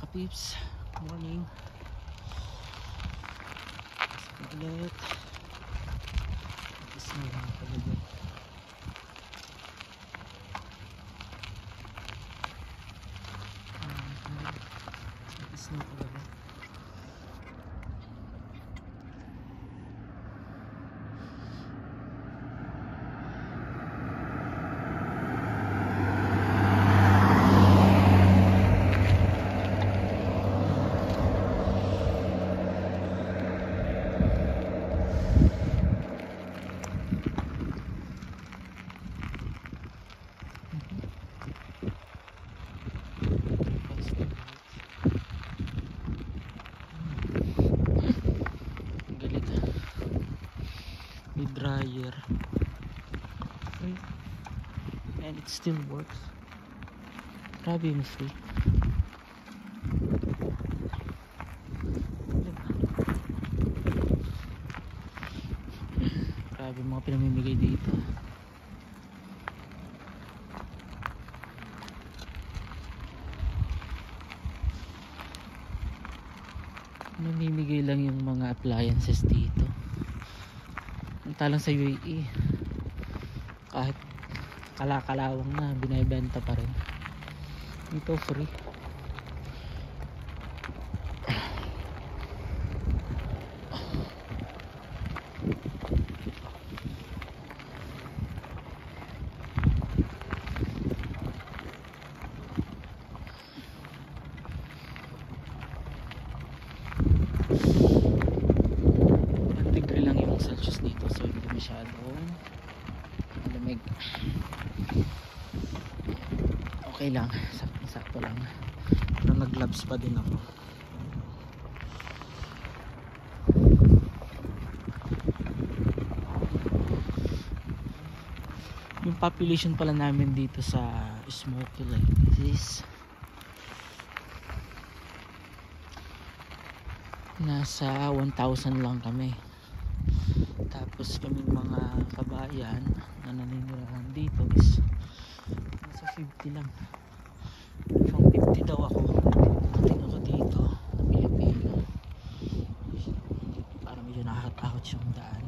ka-peeps, morning. Pasok na ulit. Tapos na lang talaga. Tapos na talaga. Dryer and it still works. Grabe yung free. Grabe mga pinamimigay dito. Namimigay lang yung mga appliances dito. Talang sa UAE kahit kalakalawang na binibenta pa rin dito free. Celsius dito, so hindi masyadong malamig. Okay lang, sakto lang. Pero nag-gloves pa din ako. Yung population pala namin dito sa smoky like this, nasa 1,000 lang kami. Tapos kaming mga kabayan na naninirahan dito is nasa 50 lang. From 50 daw ako natin ako dito na Pilipino. Parang medyo nakakatakot yung daan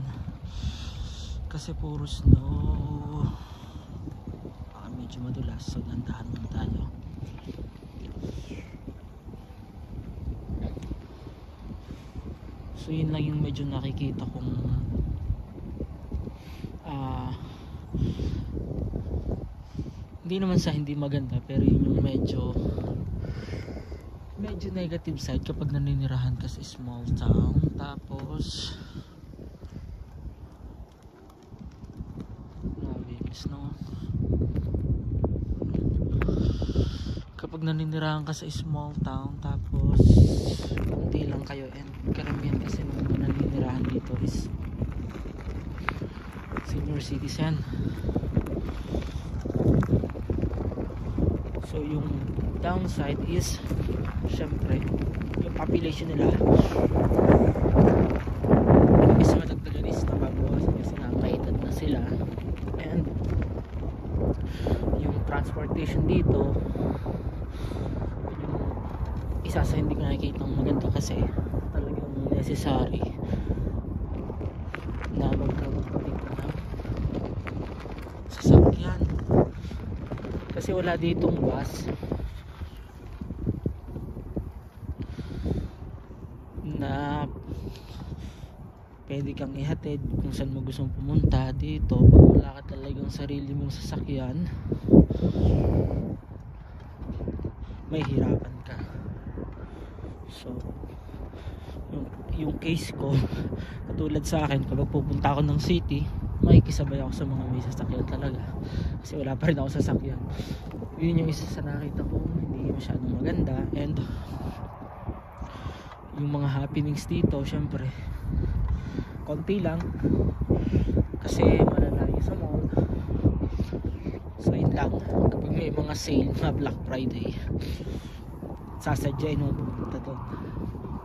kasi puro snow, medyo madulas, so dandahan lang tayo. So yun lang yung medyo nakikita kong hindi naman sa hindi maganda, pero yun yung medyo negative side kapag naninirahan ka sa small town. Tapos grabe yung snow. Kapag naninirahan ka sa small town tapos kunti lang kayo, and karamihan kasi ng mga naninirahan dito is senior citizen. So yung downside is syempre yung population nila is madagdagan, is nababawasan kasi nakakaedad na sila, and yung transportation dito yung isa sa hindi ko nakikita ng maganda kasi talagang necessary na magkaroon dito ng sasakyan kasi wala ditong bus na pwede kang ihatid kung saan mo gustong pumunta dito. Pag wala ka talagang sarili mong sasakyan, may hirapan ka. So yung case ko, katulad sa akin, kapag pupunta ako ng city, makikisabay ako sa mga may sasakyan talaga kasi wala pa rin ako sasakyan. Yun yung isa sa nakita ko hindi masyadong maganda. And yung mga happenings dito syempre konti lang kasi malalayo sa mall. So yun lang, kapag may mga sale na Black Friday, sasadyain mo pumunta doon.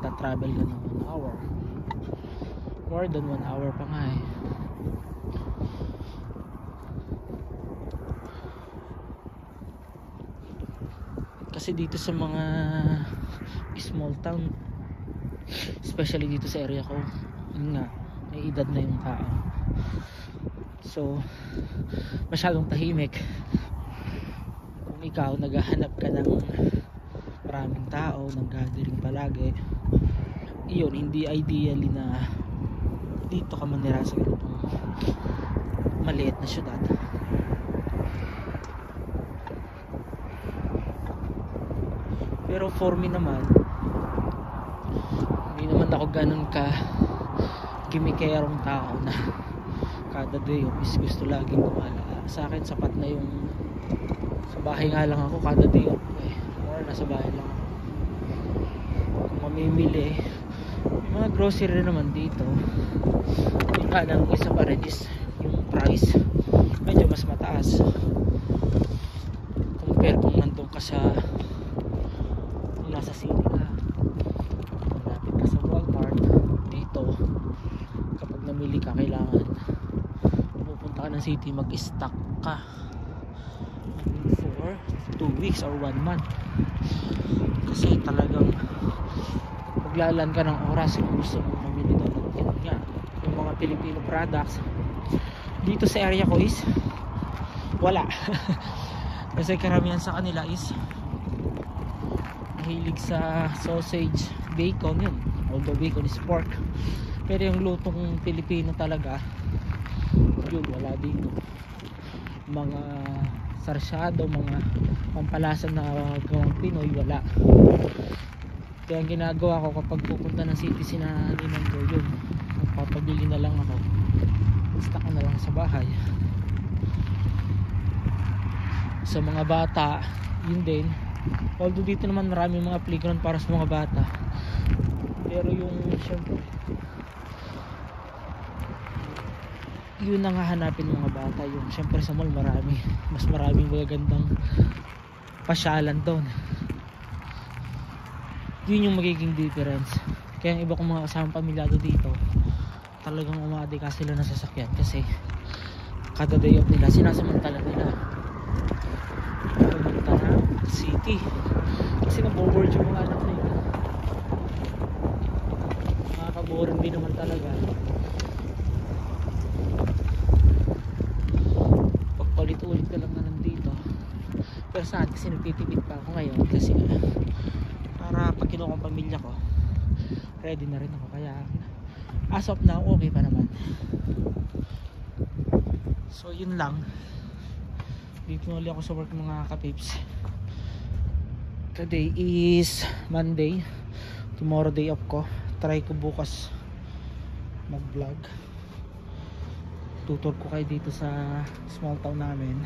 Ta-travel ka ng 1 hour, more than 1 hour pa nga eh. Kasi dito sa mga small town, especially dito sa area ko. Yun nga, may edad na yung tao, so masyadong tahimik. Kung ikaw naghahanap ka ng maraming tao, ng gathering palagi, iyon, hindi ideally na dito ka manira sa ganitong maliit na syudad. Pero for me naman, hindi naman ako ganun ka gimikerong tao na kada day office gusto laging gumala. Sa akin sapat na yung sa bahay nga lang ako kada day off or nasa bahay lang ako. Kung mamimili, yung mga grocery naman dito, yung lang isa pa rin is yung price medyo mas mataas compare kung nandun ka sa nasa city ka, malapit ka sa Walmart. Dito kapag namili ka, kailangan pupunta ka ng city, mag-stock ka for 2 weeks or 1 month kasi talagang maglalaan ka ng oras kung gusto mong mamili doon. Yun nga, yung mga Filipino products dito sa area ko is wala. Kasi karamihan sa kanila is mahilig sa sausage, bacon, yun, although bacon is pork, pero yung lutong Pilipino talaga yun wala dito. Mga sarsyado, mga pampalasa na gawang Pinoy, wala. Kaya ang ginagawa ko kapag pupunta ng city sina Ninando, yun, magpapabili na lang ako, stock na lang sa bahay. Sa mga bata yun din, although dito naman maraming mga playground para sa mga bata, pero yung syempre yun ang hahanapin ng mga bata, yung syempre sa mall mas maraming magagandang pasyalan doon. Yun yung magiging difference. Kaya yung iba kong mga kasamang pamilyado dito talagang umaadika sila na sasakyan kasi kada day off nila sinasamantala nila pumunta na city kasi naboboard yung mga anak nila. Nakakaboring din naman talaga pagpalit-ulit ka lang na nandito. Pero sa atin kasi nagtitipid pa ako ngayon kasi para pag kinuha kong pamilya ko ready na rin ako, kaya as of now okay pa naman. So yun lang, dito na ulit ako sa work mga kapips. Today is Monday, tomorrow day off ko. Try ko bukas mag vlog, tutor ko kayo dito sa small town namin.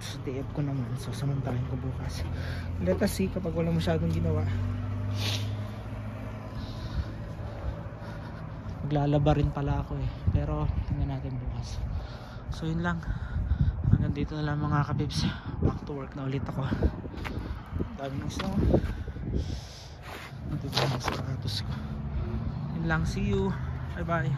So day off ko naman, so samantahin ko bukas. Let us see kapag wala masyadong ginawa, maglalaba rin pala ako pero tingnan natin bukas. So yun lang, hanggang dito na lang mga kapips. Back to work na ulit ako. Dami ng snow, nandito na sa sapatos ko. Yun lang, see you, bye bye.